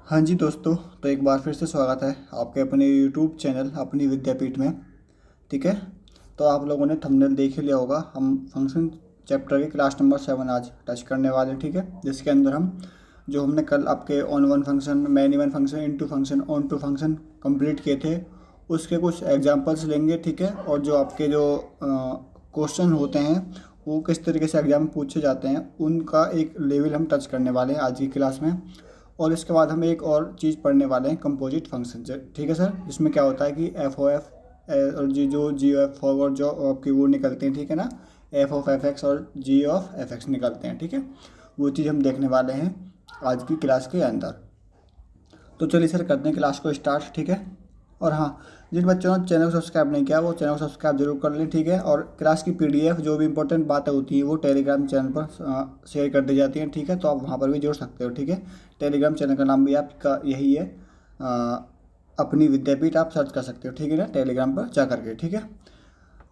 हाँ जी दोस्तों, तो एक बार फिर से स्वागत है आपके अपने यूट्यूब चैनल अपनी विद्यापीठ में। ठीक है। तो आप लोगों ने थंबनेल देख ही लिया होगा। हम फंक्शन चैप्टर की क्लास नंबर 7 आज टच करने वाले हैं। ठीक है, जिसके अंदर हम जो हमने कल आपके one one function, many one function, into function, onto function complete किए थे, उसके कुछ एग्जांपल्स लेंगे। ठीक है, और जो आपके जो क्वेश्चन होते हैं वो किस तरीके से एग्जाम में पूछे जाते हैं उनका एक लेवल हम टच करने वाले हैं आज की क्लास में। और इसके बाद हम एक और चीज़ पढ़ने वाले हैं, कंपोजिट फंक्शन से। ठीक है सर, जिसमें क्या होता है कि एफ ओ एफ और जी ओ एफ फॉरवर्ड जो आपकी वो निकलते हैं। ठीक है ना, एफ ऑफ एफ एक्स और जी ऑफ एफ एक्स निकलते हैं। ठीक है, वो चीज़ हम देखने वाले हैं आज की क्लास के अंदर। तो चलिए सर, करते हैं क्लास को स्टार्ट। ठीक है। और हाँ, जिन बच्चों ने चैनल को सब्सक्राइब नहीं किया वो चैनल को सब्सक्राइब जरूर कर लें। ठीक है, और क्लास की पीडीएफ जो भी इंपॉर्टेंट बातें होती हैं वो टेलीग्राम चैनल पर शेयर कर दी जाती हैं। ठीक है, तो आप वहाँ पर भी जुड़ सकते हो। ठीक है, टेलीग्राम चैनल का नाम भी आपका यही है, अपनी विद्यापीठ आप सर्च कर सकते हो। ठीक है ना, टेलीग्राम पर जा करके। ठीक है,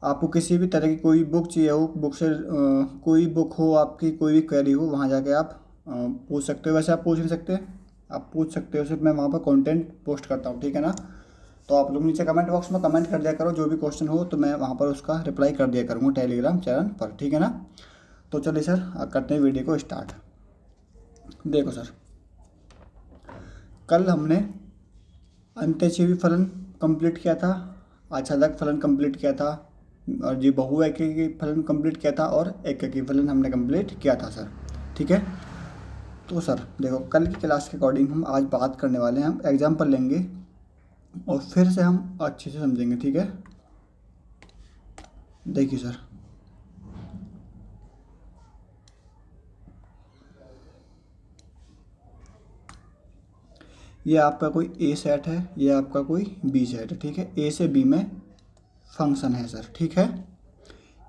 आपको किसी भी तरह की कोई बुक चाहिए हो, बुक से कोई बुक हो, आपकी कोई भी क्वेरी हो, वहाँ जाके आप पूछ सकते हो। वैसे आप पूछ नहीं सकते, आप पूछ सकते हो, सिर्फ मैं वहाँ पर कंटेंट पोस्ट करता हूँ। ठीक है ना, तो आप लोग नीचे कमेंट बॉक्स में कमेंट कर दिया करो, जो भी क्वेश्चन हो तो मैं वहाँ पर उसका रिप्लाई कर दिया करूँगा टेलीग्राम चैनल पर। ठीक है ना, तो चलिए सर करते हैं वीडियो को स्टार्ट। देखो सर, कल हमने अंत्यक्षेपी फलन कंप्लीट किया था, आच्छादक फलन कंप्लीट किया था, और जी बहुएकी फलन कंप्लीट किया था, और एककी फलन हमने कंप्लीट किया था सर। ठीक है, तो सर देखो, कल की क्लास के अकॉर्डिंग हम आज बात करने वाले हैं, हम एग्जाम्पल लेंगे और फिर से हम अच्छे से समझेंगे। ठीक है, देखिए सर, ये आपका कोई ए सेट है, ये आपका कोई बी सेट है। ठीक है, ए से बी में फंक्शन है सर। ठीक है,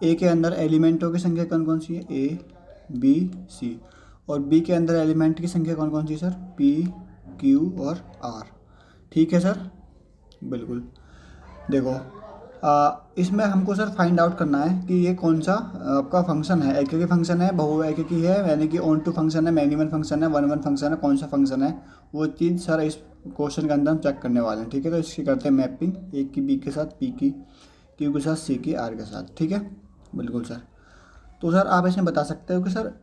ए के अंदर एलिमेंटों की संख्या कौन कौन सी है, ए बी सी, और बी के अंदर एलिमेंट की संख्या कौन कौन सी है सर, पी क्यू और आर। ठीक है सर, बिल्कुल। देखो, इसमें हमको सर फाइंड आउट करना है कि ये कौन सा आपका फंक्शन है, एककी फंक्शन है, बहुएकी है, यानी कि ऑन टू फंक्शन है, मैन इवन फंक्शन है, वन वन फंक्शन है, कौन सा फंक्शन है, वो चीज़ सर इस क्वेश्चन के अंदर हम चेक करने वाले हैं। ठीक है, तो इसकी करते हैं मैपिंग, ए की बी के साथ, पी की क्यू के साथ, सी की आर के साथ। ठीक है, बिल्कुल सर। तो सर आप इसमें बता सकते हो कि सर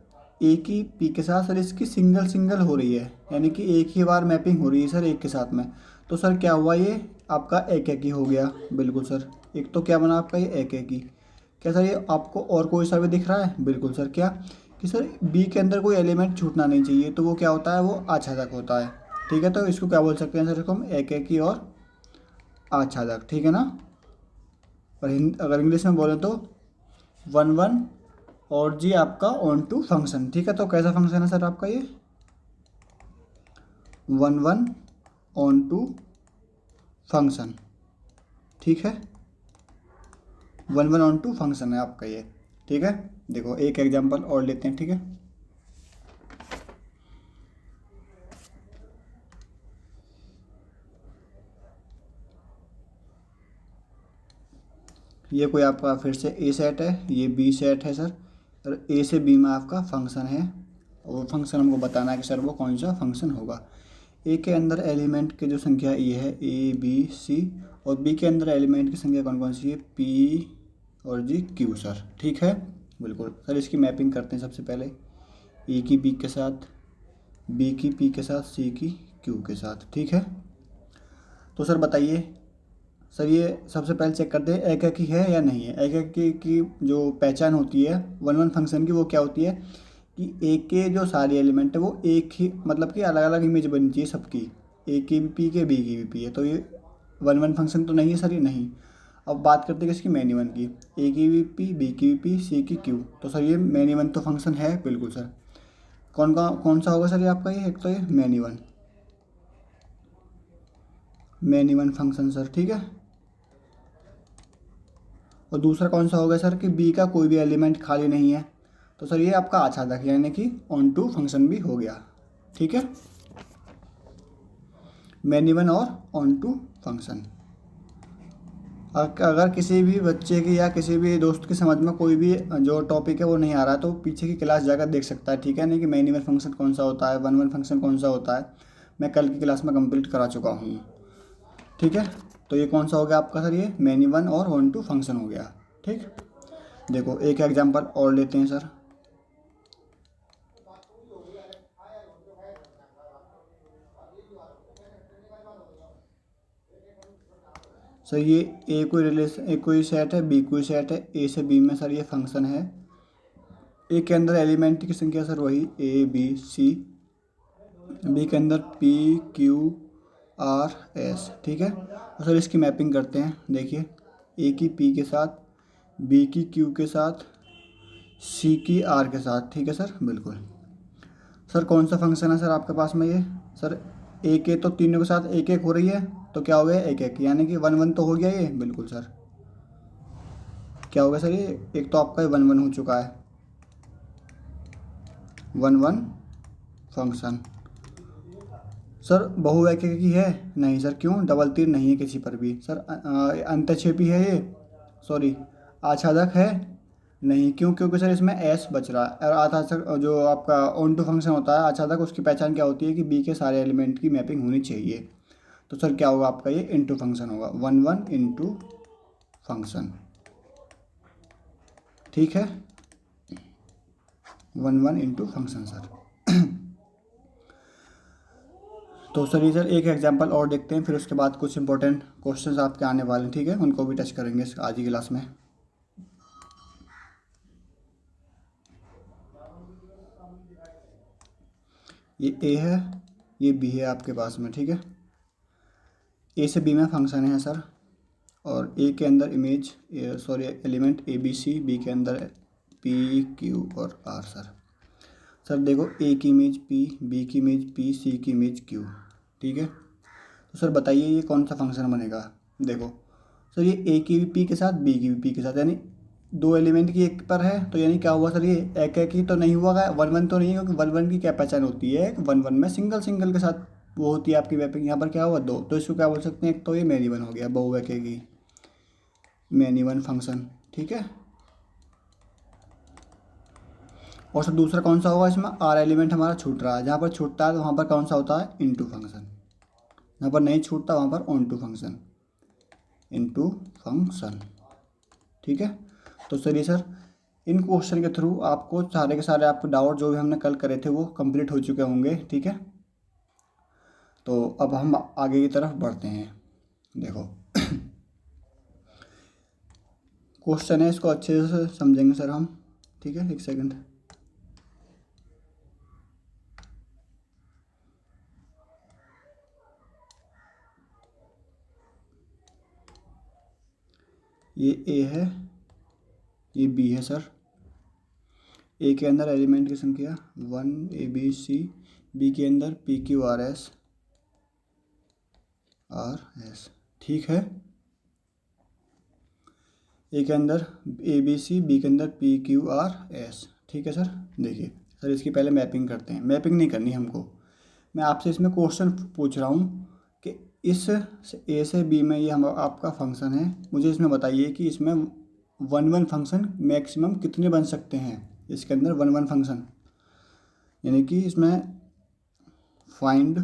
ए की पी के साथ सर इसकी सिंगल सिंगल हो रही है, यानी कि एक ही बार मैपिंग हो रही है सर एक के साथ में। तो सर क्या हुआ, ये आपका एक एक ही हो गया। बिल्कुल सर, एक तो क्या बना आपका ये एक एक ही। क्या सर ये आपको और कोई सा भी दिख रहा है, बिल्कुल सर, क्या कि सर बी के अंदर कोई एलिमेंट छूटना नहीं चाहिए, तो वो क्या होता है, वो आच्छादक होता है। ठीक है, तो इसको क्या बोल सकते हैं सर, इसको हम एक एक ही और आच्छादक। ठीक है ना, और अगर इंग्लिश में बोले तो वन वन और जी आपका ऑन टू फंक्शन। ठीक है, तो कैसा फंक्शन है सर आपका ये, one one onto function. ठीक है, one one onto function है आपका ये। ठीक है, देखो एक एग्जांपल और लेते हैं। ठीक है, ये कोई आपका फिर से ए सेट है, ये बी सेट है सर, और ए से बी में आपका फंक्शन है, और वो फंक्शन हमको बताना है कि सर वो कौन सा फंक्शन होगा। ए के अंदर एलिमेंट की जो संख्या ये है, ए बी सी, और बी के अंदर एलिमेंट की संख्या कौन कौन सी है, पी और जी क्यू सर। ठीक है, बिल्कुल सर, इसकी मैपिंग करते हैं सबसे पहले, ए की बी के साथ, बी की पी के साथ, सी की क्यू के साथ। ठीक है, तो सर बताइए सर, ये सबसे पहले चेक करते हैं एकाकी है या नहीं है। एकाकी की जो पहचान होती है वन वन फंक्शन की, वो क्या होती है कि ए के जो सारे एलिमेंट है वो एक ही, मतलब कि अलग अलग इमेज बननी चाहिए सबकी, ए की भी पी के, बी की भी पी है, तो ये वन वन फंक्शन तो नहीं है सर, ये नहीं। अब बात करते हैं किसकी, मैन इवन की, ए की भी पी, बी की भी पी, सी की क्यू, तो सर ये मैन इवन तो फंक्शन है, बिल्कुल सर। कौन सा होगा सर ये आपका, ये एक तो ये मैन इवन फंक्शन सर। ठीक है, और दूसरा कौन सा होगा सर कि बी का कोई भी एलिमेंट खाली नहीं है, तो सर ये आपका आच्छादक है, यानी कि ऑन टू फंक्शन भी हो गया। ठीक है, मैन इवन और ऑन टू फंक्शन। अगर किसी भी बच्चे की या किसी भी दोस्त की समझ में कोई भी जो टॉपिक है वो नहीं आ रहा, तो पीछे की क्लास जाकर देख सकता है। ठीक है, नहीं कि मैन इवन फंक्शन कौन सा होता है, वन वन फंक्शन कौन सा होता है, मैं कल की क्लास में कंप्लीट करा चुका हूँ। ठीक है, तो ये कौन सा हो गया आपका सर, ये मैनी वन और वन टू फंक्शन हो गया। ठीक, देखो एक एग्जांपल और लेते हैं सर। सर ये ए कोई रिलेशन, ए कोई सेट है, बी कोई सेट है, ए से बी में सर ये फंक्शन है। ए के अंदर एलिमेंट की संख्या सर वही ए बी सी, बी के अंदर पी क्यू आर एस। ठीक है, तो सर इसकी मैपिंग करते हैं। देखिए ए की पी के साथ, बी की क्यू के साथ, सी की आर के साथ। ठीक है सर, बिल्कुल। सर कौन सा फंक्शन है सर आपके पास में ये, सर ए के तो तीनों के साथ एक एक हो रही है, तो क्या हो गया एक एक, यानी कि वन वन तो हो गया ये। बिल्कुल सर, क्या हो गया सर, ये एक तो आपका वन वन हो चुका है, वन वन फंक्शन। सर बहुवाक्य की है नहीं सर, क्यों, डबल तीर नहीं है किसी पर भी सर। अंतक्षेपी है ये, सॉरी आच्छादक है नहीं, क्यों, क्योंकि सर इसमें एस बच रहा है। और आच्छादक जो आपका ऑन टू फंक्शन होता है आच्छादक, उसकी पहचान क्या होती है कि बी के सारे एलिमेंट की मैपिंग होनी चाहिए। तो सर क्या होगा आपका, ये इनटू फंक्शन होगा, वन वन इनटू फंक्शन। ठीक है, one one into function sir. तो सर ये सर एक एग्जांपल और देखते हैं, फिर उसके बाद कुछ इंपॉर्टेंट क्वेश्चंस आपके आने वाले हैं। ठीक है, उनको भी टच करेंगे आज की क्लास में। ये ए है, ये बी है आपके पास में। ठीक है, ए से बी में फंक्शन है सर, और ए के अंदर image, sorry element A B C, B के अंदर पी क्यू और आर सर। सर देखो ए की इमेज पी, बी की इमेज पी, सी की इमेज क्यू। ठीक है, तो सर बताइए ये कौन सा फंक्शन बनेगा। देखो सर ये ए की भी पी के साथ, बी की भी पी के साथ, यानी दो एलिमेंट की एक पर है, तो यानी क्या हुआ सर, ये एक एक ही तो नहीं हुआ, वन वन तो नहीं है, क्योंकि वन वन की क्या पहचान होती है, वन वन में सिंगल सिंगल के साथ वो होती है आपकी मैपिंग। यहाँ पर क्या हुआ दो, तो इसको क्या बोल सकते हैं, एक तो ये मैनी वन हो गया, बहुवाक्य की मैनी वन फंक्शन। ठीक है, और सर दूसरा कौन सा होगा, इसमें आर एलिमेंट हमारा छूट रहा है, जहाँ पर छूटता है तो वहाँ पर कौन सा होता है, इनटू फंक्शन। जहाँ पर नहीं छूटता वहाँ पर onto function, into function. ठीक है, तो चलिए सर इन क्वेश्चन के थ्रू आपको सारे के सारे आपके डाउट जो भी हमने कल करे थे वो कंप्लीट हो चुके होंगे। ठीक है, तो अब हम आगे की तरफ बढ़ते हैं। देखो क्वेश्चन है, इसको अच्छे से समझेंगे सर हम। ठीक है, एक सेकंड। ये ए है, ये बी है सर। ए के अंदर एलिमेंट की संख्या one A B C, B के अंदर P Q R S, R S. ठीक है, ए के अंदर ए बी सी, बी के अंदर पी क्यू आर एस। ठीक है सर, देखिए सर इसकी पहले मैपिंग करते हैं। मैपिंग नहीं करनी हमको, मैं आपसे इसमें क्वेश्चन पूछ रहा हूँ कि इस ए से बी में ये हम आपका फंक्शन है, मुझे इसमें बताइए कि इसमें वन वन फंक्शन मैक्सिमम कितने बन सकते हैं इसके अंदर, वन वन फंक्शन, यानी कि इसमें find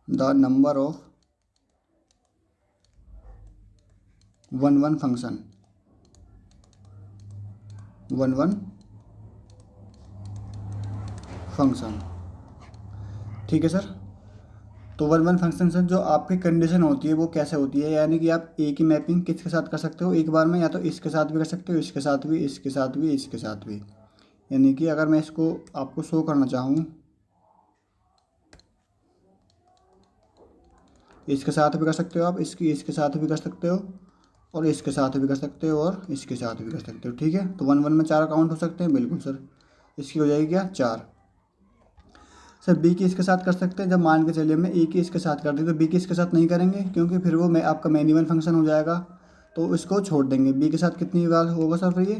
the number of one one function, one one function. ठीक है सर, तो वन वन फंक्शन सर जो आपकी कंडीशन होती है वो कैसे होती है, यानी कि आप ए की मैपिंग किसके साथ कर सकते हो एक बार में, या तो इसके साथ भी कर सकते हो, इसके साथ भी, इसके साथ भी, इसके साथ भी। यानी कि अगर मैं इसको आपको शो करना चाहूँ, इसके साथ भी कर सकते हो आप, इसके साथ भी कर सकते हो, और इसके साथ भी कर सकते हो, और इसके साथ भी कर सकते हो। ठीक है, तो वन वन में चार अकाउंट हो सकते हैं, बिल्कुल सर। इसकी हो जाएगी क्या, चार। सर बी की इसके साथ कर सकते हैं, जब मान के चलिए हमने ए की इसके साथ कर दी, तो बी की इसके साथ नहीं करेंगे, क्योंकि फिर वो मैं आपका मैनी वन फंक्शन हो जाएगा, तो इसको छोड़ देंगे। बी के साथ कितनी बार होगा सर फिर ये,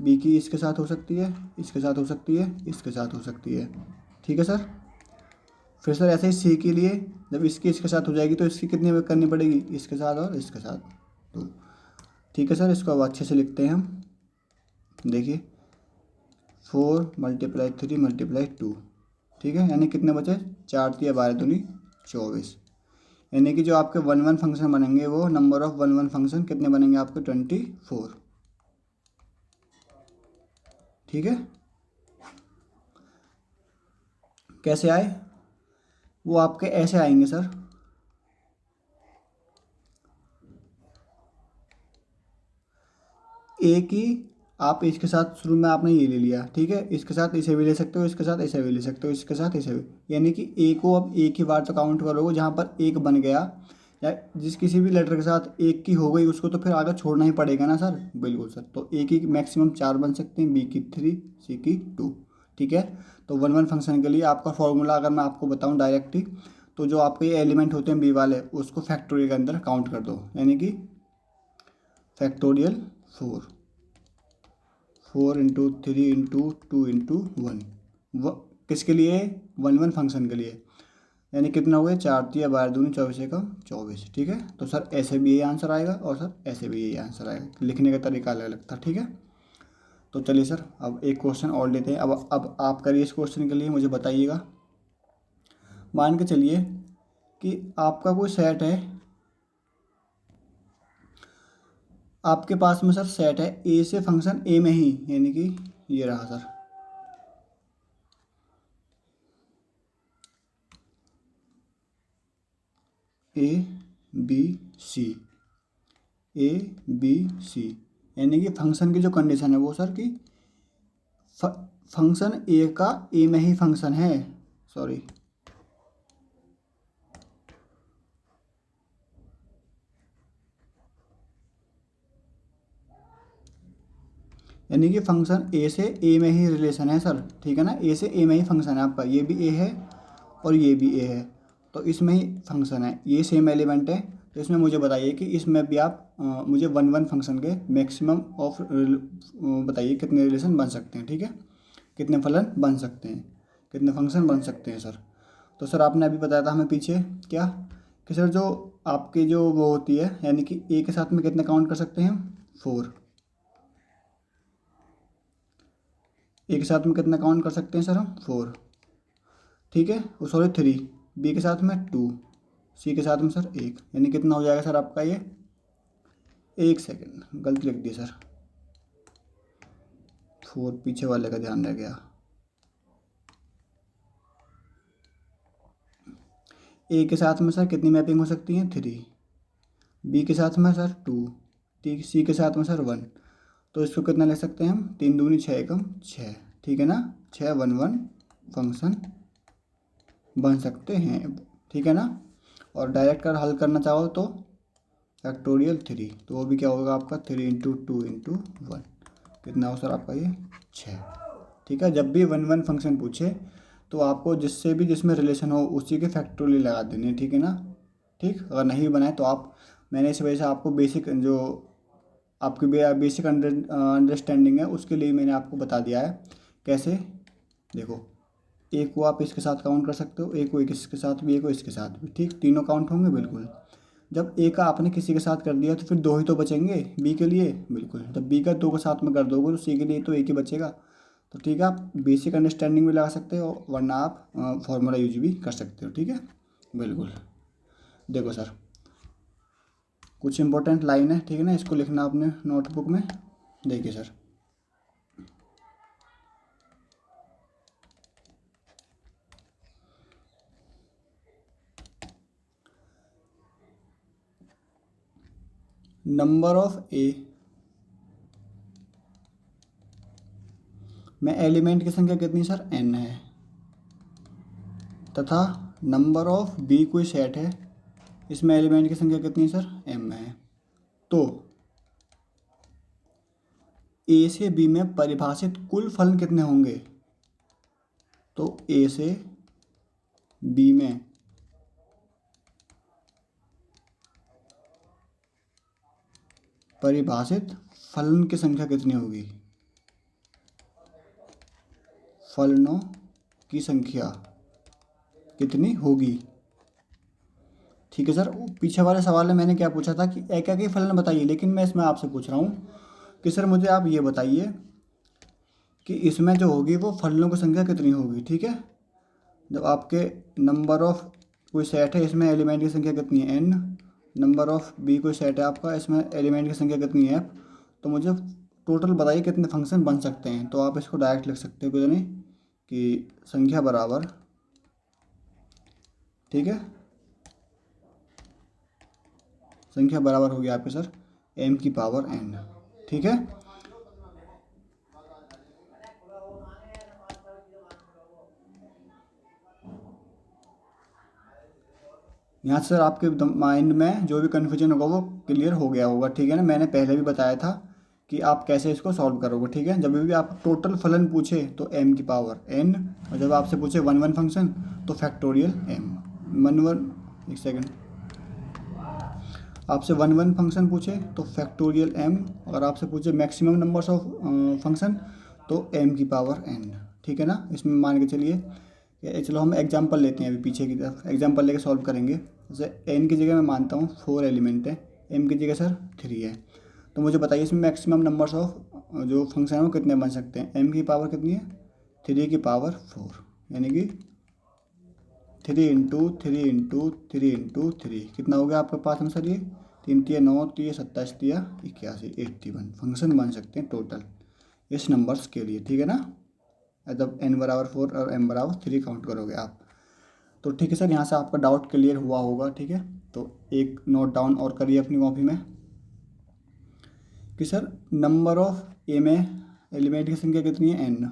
बी की इसके साथ हो सकती है, इसके साथ हो सकती है, इसके साथ हो सकती है। ठीक है सर, फिर सर ऐसे ही सी के लिए जब इसकी इसके साथ हो जाएगी तो इसकी कितनी करनी पड़ेगी, इसके साथ और इसके साथ, तो ठीक है सर, इसको अब अच्छे से लिखते हैं हम। देखिए 4 × 3 × 2, ठीक है, यानी कितने बचे, 4 तिया 12 दूनी 24। यानी कि जो आपके 1 1 फंक्शन बनेंगे वो नंबर ऑफ 1 1 फंक्शन कितने बनेंगे आपके 24। ठीक है, कैसे आए, वो आपके ऐसे आएंगे सर, एक ही आप इसके साथ शुरू में आपने ये ले लिया, ठीक है, इसके साथ इसे भी ले सकते हो, इसके साथ इसे भी ले सकते हो, इसके साथ इसे भी, यानी कि ए को अब एक ही बार तो काउंट करोगे जहाँ पर एक बन गया, या जिस किसी भी लेटर के साथ एक की हो गई उसको तो फिर आगे छोड़ना ही पड़ेगा ना सर। बिल्कुल सर, तो ए की मैक्सिमम 4 बन सकते हैं, बी की 3, सी की 2। ठीक है, तो 1 1 फंक्शन के लिए आपका फॉर्मूला अगर मैं आपको बताऊँ डायरेक्टली, तो जो आपके ये एलिमेंट होते हैं बी वाले उसको फैक्टोरियल के अंदर काउंट कर दो, यानी कि फैक्टोरियल 4 4 × 3 × 2 × 1, किसके लिए, 1 1 फंक्शन के लिए, यानी कितना हुआ, 4 तिया 12 दूनी 24 एकम 24। ठीक है, तो सर ऐसे भी यही आंसर आएगा और सर ऐसे भी यही आंसर आएगा, लिखने का तरीका अलग अलग था। ठीक है, तो चलिए सर अब एक क्वेश्चन और लेते हैं। अब आप करिए इस क्वेश्चन के लिए, मुझे बताइएगा। मान के चलिए कि आपका कोई सेट है, आपके पास में सर सेट है ए से फंक्शन ए में ही, यानी कि ये रहा sir, A B C, A B C, यानी कि फंक्शन की जो कंडीशन है वो सर कि फंक्शन ए का ए में ही फंक्शन है, सॉरी, यानी कि फंक्शन ए से ए में ही रिलेशन है सर। ठीक है ना, ए से ए में ही फंक्शन है आपका, ये भी ए है और ये भी ए है, तो इसमें ही फंक्शन है, ये सेम एलिमेंट है। तो इसमें मुझे बताइए कि इसमें भी आप मुझे 1 1 फंक्शन के मैक्सिमम ऑफ बताइए कितने रिलेशन बन सकते हैं। ठीक है, कितने फलन बन सकते हैं, कितने फंक्शन बन सकते हैं सर। तो सर आपने अभी बताया था हमें पीछे क्या, कि सर जो आपकी जो वो होती है, यानी कि ए के साथ में कितने काउंट कर सकते हैं, 4, ए के साथ में कितना काउंट कर सकते हैं सर हम, 4। ठीक है, वो सॉरी 3, बी के साथ में 2, सी के साथ में सर 1, यानी कितना हो जाएगा सर आपका ये, 1 सेकेंड गलती लिख दी सर, 4 पीछे वाले का ध्यान रह गया। ए के साथ में सर कितनी मैपिंग हो सकती है, 3, बी के साथ में सर 2, सी के साथ में सर 1, तो इसको कितना ले सकते हैं हम, 3 दूनी 6 एकम 6। ठीक है ना, 6 1 1 फंक्शन बन सकते हैं। ठीक है ना, और डायरेक्ट कर हल करना चाहो तो फैक्टोरियल 3, तो वो भी क्या होगा आपका, 3 × 2 × 1, कितना हो सर आपका ये, 6। ठीक है, जब भी 1 1 फंक्शन पूछे तो आपको जिससे भी जिसमें रिलेशन हो उसी के फैक्टोरियल लगा देने। ठीक है ना, ठीक, अगर नहीं बनाए तो आप, मैंने इस वजह से आपको बेसिक जो आपकी बेसिक अंडरस्टैंडिंग है उसके लिए मैंने आपको बता दिया है कैसे। देखो, एक को आप इसके साथ काउंट कर सकते हो, एक को एक इसके साथ भी, एक को इसके साथ भी, ठीक, तीनों काउंट होंगे बिल्कुल। जब ए का आपने किसी के साथ कर दिया तो फिर 2 ही तो बचेंगे बी के लिए, बिल्कुल, जब बी का 2 के साथ में कर दोगे तो सी के लिए तो एक ही बचेगा। तो ठीक है, आप बेसिक अंडरस्टैंडिंग भी लगा सकते हो वरना आप फॉर्मूला यूज भी कर सकते हो। ठीक है, बिल्कुल। देखो सर, कुछ इंपॉर्टेंट लाइन है, ठीक है ना, इसको लिखना अपने नोटबुक में। देखिए सर, नंबर ऑफ ए में एलिमेंट की संख्या कितनी सर, n है, तथा नंबर ऑफ बी कोई सेट है, इसमें एलिमेंट की संख्या कितनी सर, m है। तो ए से बी में परिभाषित कुल फलन कितने होंगे, तो ए से बी में परिभाषित फलन की संख्या कितनी होगी, फलनों की संख्या कितनी होगी। ठीक है सर, पीछे वाले सवाल में मैंने क्या पूछा था कि एक एक ही फलन बताइए, लेकिन मैं इसमें आपसे पूछ रहा हूँ कि सर मुझे आप ये बताइए कि इसमें जो होगी वो फलनों की संख्या कितनी होगी। ठीक है, जब आपके नंबर ऑफ कोई सेट है, इसमें एलिमेंट की संख्या कितनी है n, नंबर ऑफ बी कोई सेट है आपका, इसमें एलिमेंट की संख्या कितनी है f, तो मुझे टोटल बताइए कितने फंक्शन बन सकते हैं। तो आप इसको डायरेक्ट लिख सकते हो कितनी कि संख्या बराबर, ठीक है, संख्या बराबर होगी आपके सर m की पावर n, ठीक है। यहाँ से सर आपके माइंड में जो भी कन्फ्यूजन होगा वो क्लियर हो गया होगा, ठीक है ना। मैंने पहले भी बताया था कि आप कैसे इसको सॉल्व करोगे, ठीक है। जब भी आप टोटल फलन पूछे तो m की पावर n, और जब आपसे पूछे वन वन फंक्शन तो फैक्टोरियल m। वन वन, एक सेकेंड, आपसे वन वन फंक्शन पूछे तो फैक्टोरियल m, अगर आपसे पूछे मैक्सिमम नंबर्स ऑफ फंक्शन तो m की पावर n, ठीक है ना। इसमें मान के चलिए, चलो हम एग्जांपल लेते हैं, अभी पीछे की तरफ एग्जांपल लेके सॉल्व करेंगे। जैसे n की जगह मैं मानता हूँ 4 एलिमेंट है, m की जगह सर 3 है, तो मुझे बताइए इसमें मैक्सिमम नंबर्स ऑफ जो फंक्शन है वो कितने बन सकते हैं। m की पावर कितनी है, 3 की पावर 4, यानी कि 3 × 3 × 3 × 3 कितना हो गया आपके पास आंसर। ये 3 3 9, 3 27, 3 81, 81 फंक्शन बन सकते हैं टोटल इस नंबर्स के लिए, ठीक है ना। जब n बराबर 4 और m बराबर 3 काउंट करोगे आप, तो ठीक है सर, यहाँ से आपका डाउट क्लियर हुआ होगा, ठीक है। तो एक नोट डाउन और करिए अपनी कॉपी में कि सर नंबर ऑफ ए में एलिमेंट की संख्या कितनी है, n।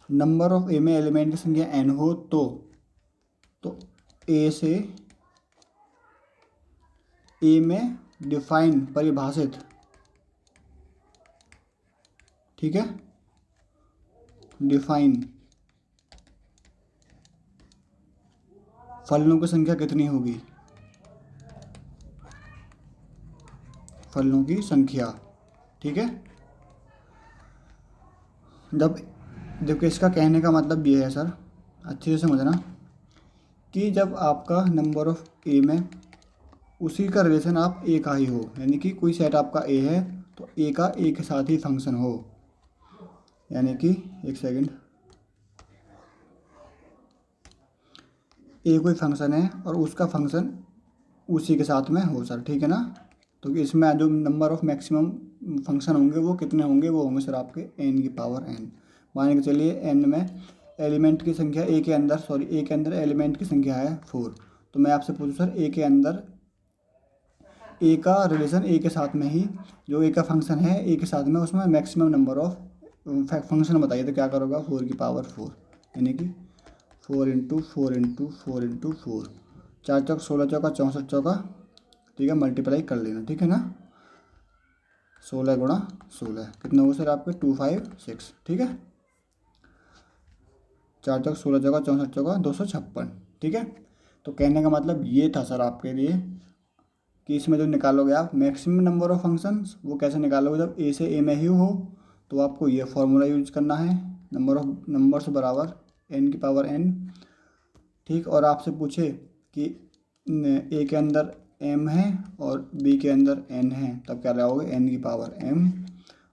नंबर ऑफ ए में एलिमेंट की संख्या n हो तो ए से ए में डिफाइन परिभाषित, ठीक है, डिफाइन फलनों की संख्या कितनी होगी, फलनों की संख्या, ठीक है। जब देखो इसका कहने का मतलब ये है सर, अच्छे से समझना, कि जब आपका नंबर ऑफ ए में उसी का रिलेशन आप ए का ही हो, यानी कि कोई सेट आपका ए है तो ए का ए के साथ ही फंक्शन हो, यानी कि एक सेकंड, ए कोई फंक्शन है और उसका फंक्शन उसी के साथ में हो सर, ठीक है ना। तो इसमें जो नंबर ऑफ मैक्सिमम फंक्शन होंगे वो कितने होंगे, वो होंगे सर आपके n की पावर n। मान के चलिए n में एलिमेंट की संख्या ए के अंदर, सॉरी ए के अंदर एलिमेंट की संख्या है 4, तो मैं आपसे पूछूं सर ए के अंदर ए का रिलेशन ए के साथ में ही, जो ए का फंक्शन है ए के साथ में, उसमें मैक्सिमम नंबर ऑफ फंक्शन बताइए, तो क्या करोगा 4 की पावर 4, यानी कि 4 × 4 × 4 × 4, 4 चौक 16 चौका 64 चौका, ठीक है, मल्टीप्लाई कर लेना, ठीक है ना। 16 × 16 कितना होगा सर आपके 256, ठीक है। 4 चौक 16 चौका 64 चौका 256, ठीक है। तो कहने का मतलब ये था सर आपके लिए कि इसमें जो निकालोगे आप मैक्सिमम नंबर ऑफ फंक्शंस, वो कैसे निकालोगे, जब ए से ए में ही हो तो आपको ये फॉर्मूला यूज करना है, नंबर ऑफ नंबर्स बराबर n की पावर n, ठीक। और आपसे पूछे कि ए के अंदर m है और बी के अंदर n है, तब क्या लगाओगे n की पावर m।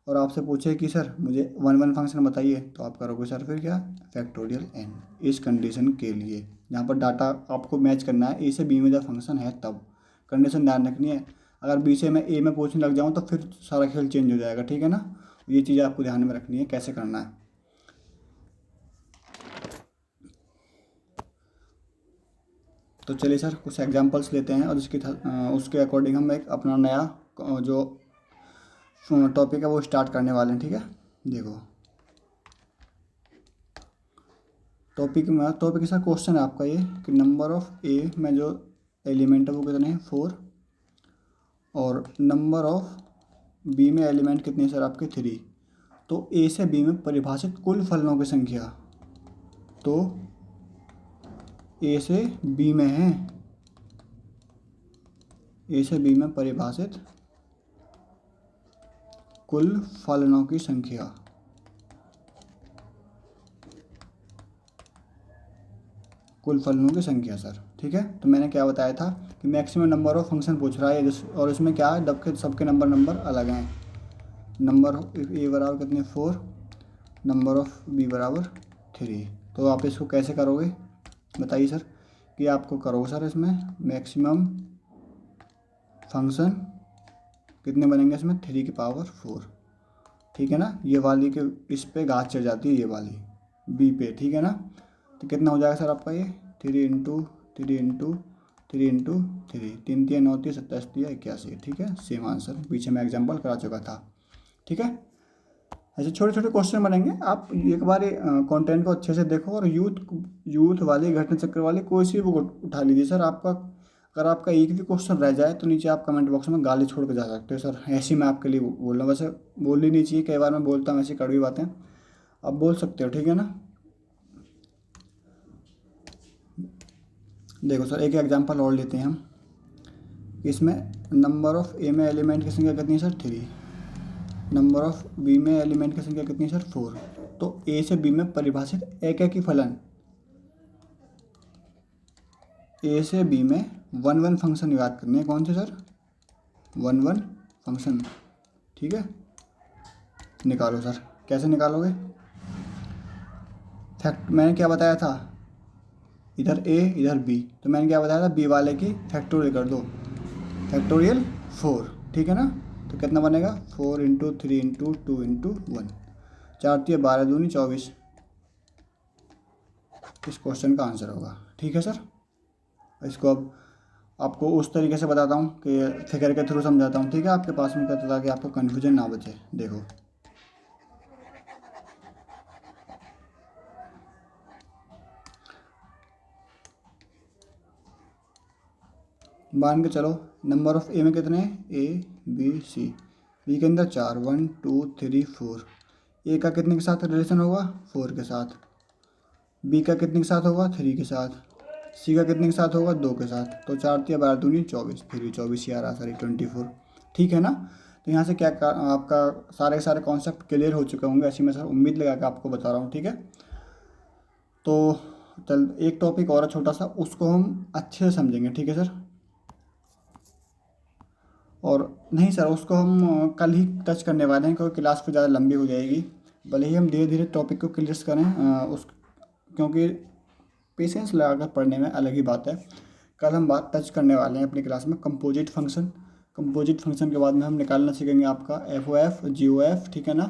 और आपसे पूछे कि सर मुझे वन वन फंक्शन बताइए, तो आप करोगे सर फिर क्या फैक्टोरियल n, इस कंडीशन के लिए यहाँ पर डाटा आपको मैच करना है, ए से बी में जब फंक्शन है तब कंडीशन ध्यान रखनी है। अगर बी से मैं ए में पूछने लग जाऊँ तो फिर सारा खेल चेंज हो जाएगा, ठीक है ना। ये चीज़ आपको ध्यान में रखनी है कैसे करना है। तो चलिए सर कुछ एग्जांपल्स लेते हैं और उसके अकॉर्डिंग हम एक अपना नया जो टॉपिक है वो स्टार्ट करने वाले हैं, ठीक है। देखो टॉपिक सर क्वेश्चन है आपका ये कि नंबर ऑफ ए में जो एलिमेंट है वो कितने हैं 4, और नंबर ऑफ बी में एलिमेंट कितने हैं सर आपके 3। तो ए से बी में परिभाषित कुल फलनों की संख्या, तो ए से बी में है, ए से बी में परिभाषित कुल फलनों की संख्या, कुल फलनों की संख्या सर। ठीक है, तो मैंने क्या बताया था कि मैक्सिमम नंबर ऑफ फंक्शन पूछ रहा है और इसमें क्या है, सबके नंबर अलग हैं। नंबर ए बराबर कितने 4, नंबर ऑफ बी बराबर 3। तो आप इसको कैसे करोगे बताइए सर, कि आपको करोगे सर इसमें मैक्सिमम फंक्शन कितने बनेंगे इसमें 3 की पावर 4। ठीक है ना, ये वाली के इस पे घात चढ़ जाती है ये वाली बी पे। ठीक है ना, तो कितना हो जाएगा सर आपका ये 3 × 3 × 3 × 3, 3 3 9 3 27 81। ठीक है, सेम आंसर पीछे मैं एग्जांपल करा चुका था। ठीक है, ऐसे छोटे छोटे क्वेश्चन बनेंगे, आप एक बार कंटेंट को अच्छे से देखो और यूथ वाली घटना चक्र वाली कोई सी बुक उठा लीजिए सर। आपका अगर आपका एक भी क्वेश्चन रह जाए तो नीचे आप कमेंट बॉक्स में गाली छोड़ के जा सकते हो सर। ऐसी मैं आपके लिए बोल रहा हूँ, वैसे बोलनी नहीं चाहिए, कई बार मैं बोलता हूँ ऐसी कड़वी बातें, आप बोल सकते हो। ठीक है ना, देखो सर एक एग्जांपल और लेते हैं हम। इसमें नंबर ऑफ ए में एलिमेंट की संख्या कितनी है सर 3, नंबर ऑफ बी में एलिमेंट की संख्या कितनी है सर 4। तो ए से बी में परिभाषित एक ही फलन, ए से बी में 1 1 फंक्शन याद करने हैं। कौन से सर 1 1 फंक्शन। ठीक है, निकालो सर, कैसे निकालोगे। फैक्ट मैंने क्या बताया था, इधर ए इधर बी, तो मैंने क्या बताया था बी वाले की फैक्टोरियल कर दो, फैक्टोरियल 4। ठीक है ना, तो कितना बनेगा 4 × 3 × 2 × 1, 4 3 12 दूनी 24 इस क्वेश्चन का आंसर होगा। ठीक है सर, इसको अब आपको उस तरीके से बताता हूँ कि फिगर के थ्रू समझाता हूँ। ठीक है, आपके पास में कहता था कि आपको कन्फ्यूजन ना बचे। देखो मान के चलो नंबर ऑफ ए में कितने हैं, ए बी सी, बी के अंदर 4 1 2 3 4। ए का कितने के साथ रिलेशन होगा 4 के साथ, बी का कितने के साथ होगा 3 के साथ, सी का कितने के साथ होगा 2 के साथ। तो 4 3 12 दूनी 24, फिर भी 24 ही आ रहा सॉरी 24। ठीक है ना, तो यहाँ से क्या आपका सारे के सारे कॉन्सेप्ट क्लियर हो चुके होंगे, ऐसी मैं सर उम्मीद लगा के आपको बता रहा हूँ। ठीक है, तो चल एक टॉपिक और है छोटा सा, उसको हम अच्छे से समझेंगे। ठीक है सर, और नहीं सर उसको हम कल ही टच करने वाले हैं क्योंकि क्लास को ज़्यादा लंबी हो जाएगी। भले ही हम धीरे धीरे टॉपिक को क्लियर करें उस क्योंकि पेशेंस लगाकर पढ़ने में अलग ही बात है। कल हम बात टच करने वाले हैं अपनी क्लास में कंपोजिट फंक्शन। कंपोजिट फंक्शन के बाद में हम निकालना सीखेंगे आपका FOF GOF। ठीक है ना,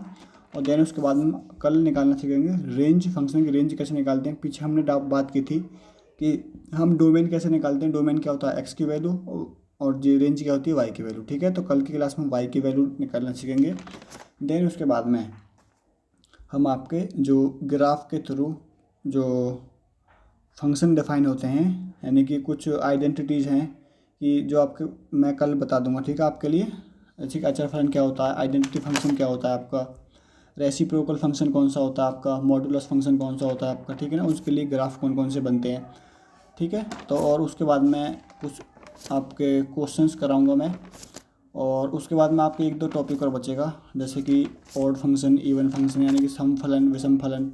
और देन उसके बाद में कल निकालना सीखेंगे रेंज फंक्शन की रेंज कैसे निकालते हैं। पीछे हमने बात की थी कि हम डोमेन कैसे निकालते हैं, डोमेन क्या होता है x की वैल्यू और जी रेंज क्या होती है y की वैल्यू। ठीक है, तो कल की क्लास में y की वैल्यू निकालना सीखेंगे। देन उसके बाद में हम आपके जो ग्राफ के थ्रू जो फंक्शन डिफाइन होते हैं, यानी कि कुछ आइडेंटिटीज़ हैं कि जो आपके मैं कल बता दूंगा। ठीक है, आपके लिए ठीक है, अचर फलन क्या होता है, आइडेंटिटी फंक्शन क्या होता है आपका, रेसिप्रोकल फंक्शन कौन सा होता है आपका, मॉडुलस फंक्शन कौन सा होता है आपका। ठीक है ना, उसके लिए ग्राफ कौन कौन से बनते हैं। ठीक है, तो और उसके बाद में कुछ आपके क्वेश्चंस कराऊंगा मैं, और उसके बाद में आपके 1 2 टॉपिक और बचेगा, जैसे कि ऑड फंक्शन, इवन फंक्शन, यानी कि सम फलन विषम फलन।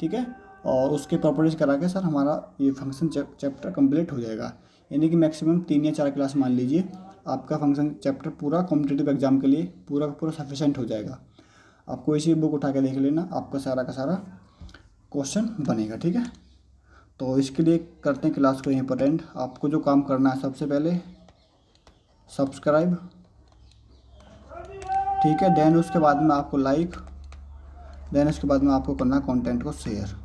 ठीक है, और उसके प्रॉपर्टीज करा के सर हमारा ये फंक्शन चैप्टर कंप्लीट हो जाएगा। यानी कि मैक्सिमम 3 या 4 क्लास मान लीजिए, आपका फंक्शन चैप्टर पूरा कॉम्पिटिटिव एग्जाम के लिए पूरा का पूरा सफिशेंट हो जाएगा। आप कोई सी बुक उठा के देख लेना, आपका सारा का सारा क्वेश्चन बनेगा। ठीक है, तो इसके लिए करते हैं क्लास को यहीं पर एंड। आपको जो काम करना है सबसे पहले सब्सक्राइब। ठीक है, देन उसके बाद में आपको लाइक, देन उसके बाद में आपको करना है कंटेंट को शेयर।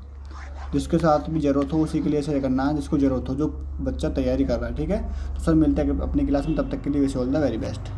जिसके साथ भी ज़रूरत हो उसी के लिए शेयर करना है, जिसको ज़रूरत हो, जो बच्चा तैयारी कर रहा है। ठीक है, तो सर मिलते हैं अपनी क्लास में, तब तक के लिए wish all the very best.